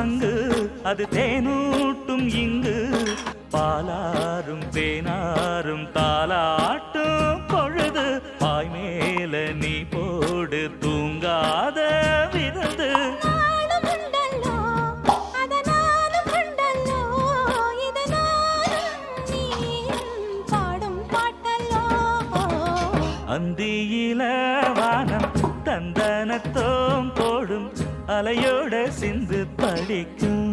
சங்கு அது தேனூட்டும் இங்கு பாலாரும் தேனாரும் தாலாட்டும் பொழுது பாய் மேல நீ போடு தூங்காத விருந்து அந்தியில வானம் தந்தனத்தோம் போடும் அலையோட சிந்து படிக்கும்